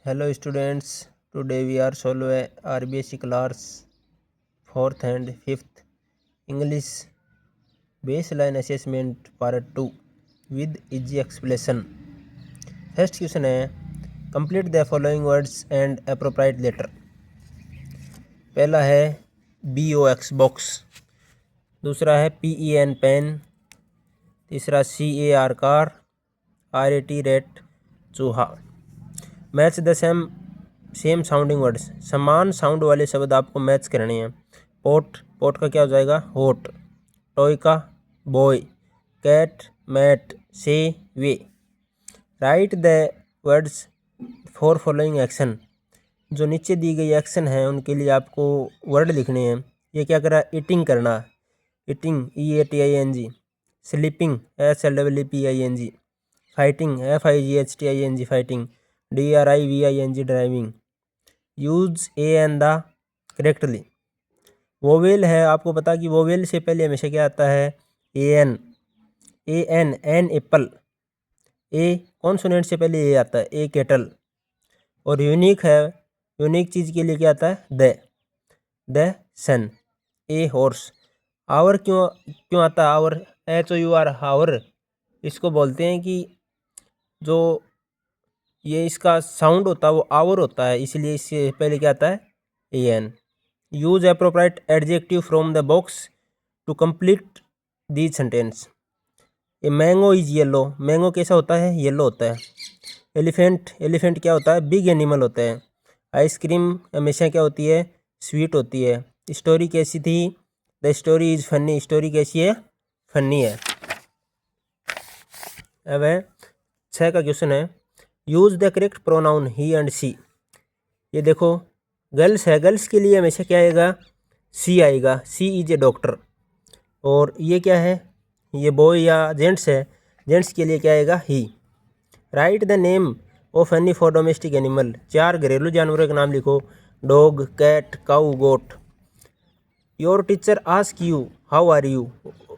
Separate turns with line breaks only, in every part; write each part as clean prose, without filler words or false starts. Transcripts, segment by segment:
Hello students, today we are solve a RBSc class 4th and 5th English baseline assessment part 2 with easy explanation. First question है complete the following words and appropriate letter. पहला है BOX box, दूसरा है PEN pen, तीसरा CAR car, RAT rate चूहा. Match the same sounding words, समान sound वाले शब्द आपको मैच करने हैं. पोट का क्या हो जाएगा होट, टॉय का boy, cat mat, say way. Write the words for following action, जो नीचे दी गई एक्शन है उनके लिए आपको वर्ड लिखने हैं. ये क्या करा, ईटिंग करना, eating EATING, sleeping SLEEPING, fighting FIGHTING fighting, DRIVING driving. Use AN the correctly. Vowel है, आपको पता कि वोवेल से पहले हमेशा क्या आता है AN. An apple. A consonant से पहले ए आता है, ए केटल. और यूनिक है, यूनिक चीज़ के लिए क्या आता है the sun. A horse. Hour क्यों आता है आवर, HOUR हावर. इसको बोलते हैं कि जो ये इसका साउंड होता है वो आवर होता है, इसलिए इससे पहले क्या आता है AN. Use appropriate adjective from the box to complete the sentence. A mango is yellow, mango कैसा होता है येलो होता है. एलिफेंट क्या होता है बिग एनिमल होता है. आइसक्रीम हमेशा क्या होती है स्वीट होती है. स्टोरी कैसी थी, the story is funny, story कैसी है फनी है. अब 6 का क्वेश्चन है use the correct pronoun he and she. ये देखो गर्ल्स है, गर्ल्स के लिए हमेशा क्या आएगा सी आएगा, सी इज ए डॉक्टर. और ये क्या है ये बॉय या जेंट्स है, जेंट्स के लिए क्या आएगा he. Write the name of any four domestic animal, 4 घरेलू जानवरों के नाम लिखो, dog cat cow goat. Your teacher ask you how are you,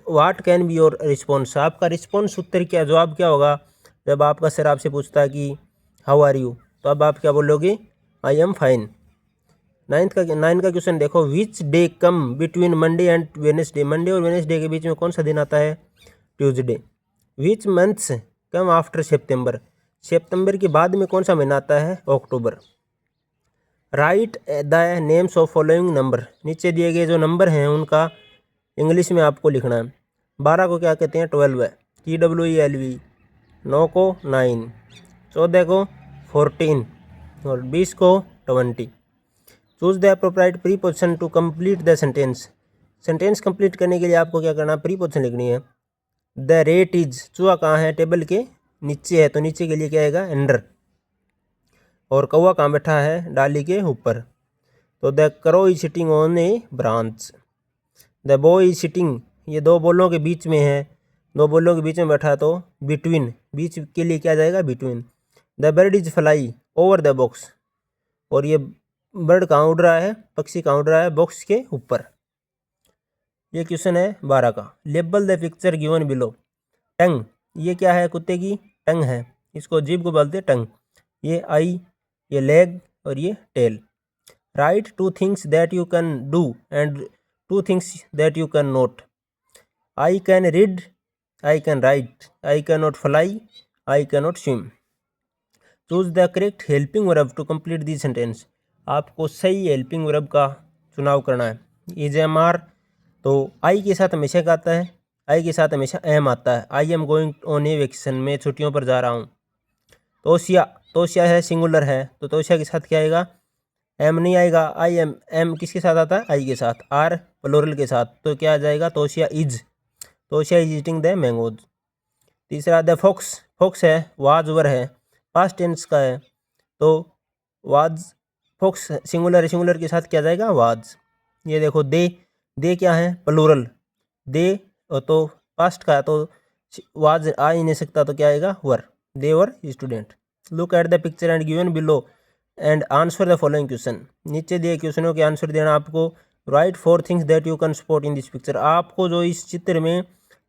what can be your response. आपका रिस्पॉन्स उत्तर क्या जवाब क्या होगा जब आपका सर आपसे पूछता है कि हाउ आर यू, तो अब आप क्या बोलोगे आई एम फाइन. 9 का क्वेश्चन देखो which day come between Monday and Wednesday, Monday और वेडनेसडे के बीच में कौन सा दिन आता है Tuesday. Which months come after September, सितंबर के बाद में कौन सा महीना आता है अक्टूबर. Write the names of following number, नीचे दिए गए जो नंबर हैं उनका इंग्लिश में आपको लिखना है. 12 को क्या कहते हैं 12 है, TWELV. 9 को 9, 14 को 14 और 20 को 20. Choose the appropriate preposition to complete the sentence. Sentence complete करने के लिए आपको क्या करना है प्रीपोजिशन लिखनी है. द रेट इज, चूहा कहाँ है टेबल के नीचे है, तो नीचे के लिए क्या आएगा अंडर. और कौवा कहाँ बैठा है डाली के ऊपर, तो the crow is sitting on A branch. The boy is sitting, ये दो बोलों के बीच में है, दो बोलों के बीच में बैठा है तो बिटवीन, बीच के लिए क्या जाएगा between. The bird is fly over the box, और ये बर्ड कहाँ उड़ रहा है पक्षी कहाँ उड़ रहा है बॉक्स के ऊपर. ये क्वेश्चन है 12 का. Label the picture given below. Tongue, ये क्या है कुत्ते की टंग है, इसको जीभ को बोलते हैं टंग. ये आई, ये लेग और ये tail. Write 2 things that you can do and 2 things that you can not. I can read, I can write, I can not fly, I can not swim. Choose the correct helping verb to complete the sentence. आपको सही helping verb का चुनाव करना है. EJMR, तो आई के साथ हमेशा क्या आता है आई के साथ हमेशा एम आता है. I am going on A vacation, मैं छुट्टियों पर जा रहा हूँ. तोशिया है सिंगुलर है, तो तोशिया के साथ क्या आएगा एम नहीं आएगा. आई एम किसके साथ आता है आई के साथ. आर प्लोरल के साथ, तो क्या आ जाएगा तोशिया इज ईटिंग द मैंगोज. तीसरा द फॉक्स है वाज है, पास्ट टेंस का है, तो वाज फॉक्स सिंगुलर के साथ क्या जाएगा वाज. ये देखो दे क्या है प्लूरल, दे तो पास्ट का, तो वाज आ ही नहीं सकता, तो क्या आएगा were, they were student. Look at the picture and given below and answer the following question. नीचे दिए क्वेश्चनों के आंसर देना आपको. Write 4 things that you can spot in this picture. आपको जो इस चित्र में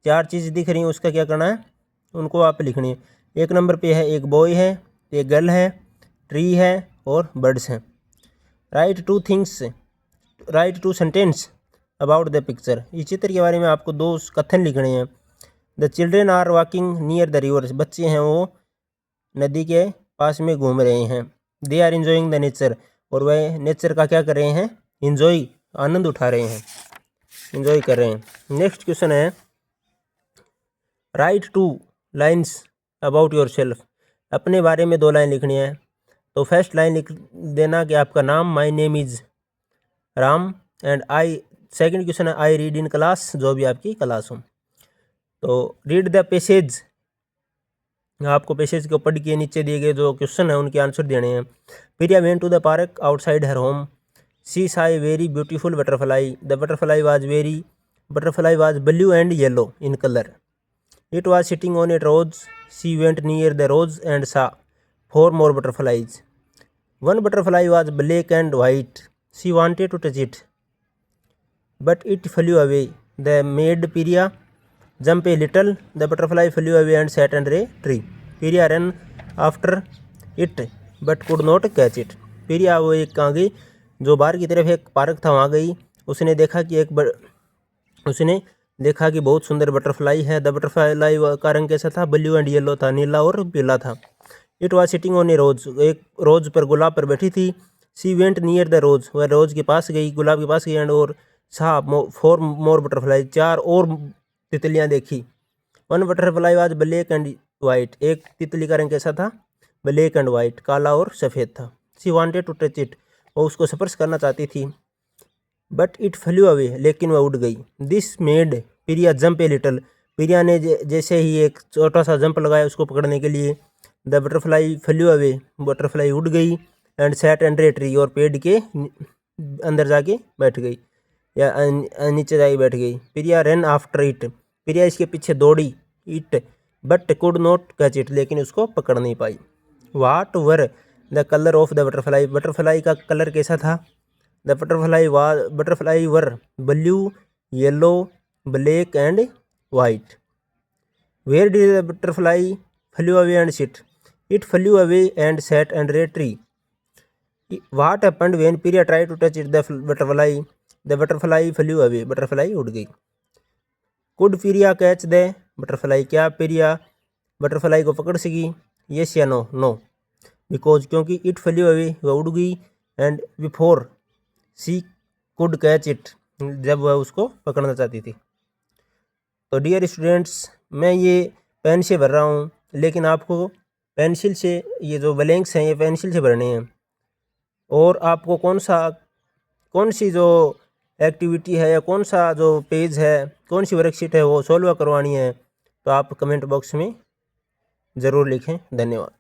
4 चीज़ दिख रही हैं उसका क्या करना है उनको आप लिखनी है. 1 नंबर पे है एक बॉय है, एक गर्ल है, ट्री है और बर्ड्स हैं। Write two sentence about the picture. इस चित्र के बारे में आपको 2 कथन लिखने हैं। The children are walking near the river. बच्चे हैं वो नदी के पास में घूम रहे हैं। They are enjoying the nature. और वह नेचर का क्या कर रहे हैं? एंजॉय, आनंद उठा रहे हैं, एंजॉय कर रहे हैं। नेक्स्ट क्वेश्चन है right 2 lines about your self. अपने बारे में 2 लाइन लिखनी है। तो फर्स्ट लाइन लिख देना कि आपका नाम, my name is Ram and I. Second question है आई रीड इन क्लास, जो भी आपकी क्लास हो। तो रीड द पैसेज, आपको पैसेज को पढ़ के नीचे दिए गए जो क्वेश्चन है उनके आंसर देने हैं। Priya went to the park outside her home. She saw a very beautiful butterfly. The butterfly was blue and yellow in color. It was sitting on a rose. She went near the rose and saw 4 more butterflies. One butterfly was black and white. She wanted to touch it, but it flew away. They made Priya jump a little. The butterfly flew away and sat under a tree. Priya ran after it, but could not catch it. Priya वो एक कहाँ गई? जो बाहर की तरफ एक park था वहाँ गई। उसने देखा कि बहुत सुंदर बटरफ्लाई है। द बटरफ्लाई का रंग कैसा था? ब्लू एंड येलो था, नीला और पीला था। इट वाज सिटिंग ऑन ए रोज। एक रोज पर, गुलाब पर बैठी थी। सी वेंट नियर द रोज। वह रोज के पास गई, गुलाब के पास गई। एंड और सा 4 मोर बटरफ्लाई, 4 और तितलियाँ देखी। One butterfly was black and white. एक तितली का रंग कैसा था? ब्लैक एंड वाइट, काला और सफ़ेद था। सी वांटेड टू टच इट। वो उसको स्पर्श करना चाहती थी। बट इट फ्लू अवे, लेकिन वह उड़ गई। This made Priya jump a little. प्रिया ने जैसे ही एक छोटा सा जंप लगाया उसको पकड़ने के लिए। The butterfly flew away, butterfly उड़ गई। And sat under a tree, और पेड़ के अंदर जाके बैठ गई या नीचे जाके बैठ गई। Priya run after it. Priya इसके पीछे दौड़ी। It but could not catch it, लेकिन उसको पकड़ नहीं पाई। What were the colour of the butterfly. Butterfly का कलर कैसा था? The butterfly were blue, yellow, black and white. Where did the butterfly flew away and sit? It flew away and sat under a tree. What happened when Priya try to touch it the butterfly? The butterfly flew away, butterfly उड़ गई। Could Priya catch the butterfly? क्या Priya butterfly को पकड़ सकी? Yes या no? No, because क्योंकि it flew away, वह उड़ गई। And before she could catch it, जब वह उसको पकड़ना चाहती थी। तो डियर स्टूडेंट्स, मैं ये पेन से भर रहा हूँ, लेकिन आपको पेंसिल से ये जो ब्लैंक्स हैं ये पेंसिल से भरने हैं। और आपको कौन सी जो एक्टिविटी है या कौन सा जो पेज है, कौन सी वर्कशीट है वो सॉल्व करवानी है, तो आप कमेंट बॉक्स में ज़रूर लिखें। धन्यवाद।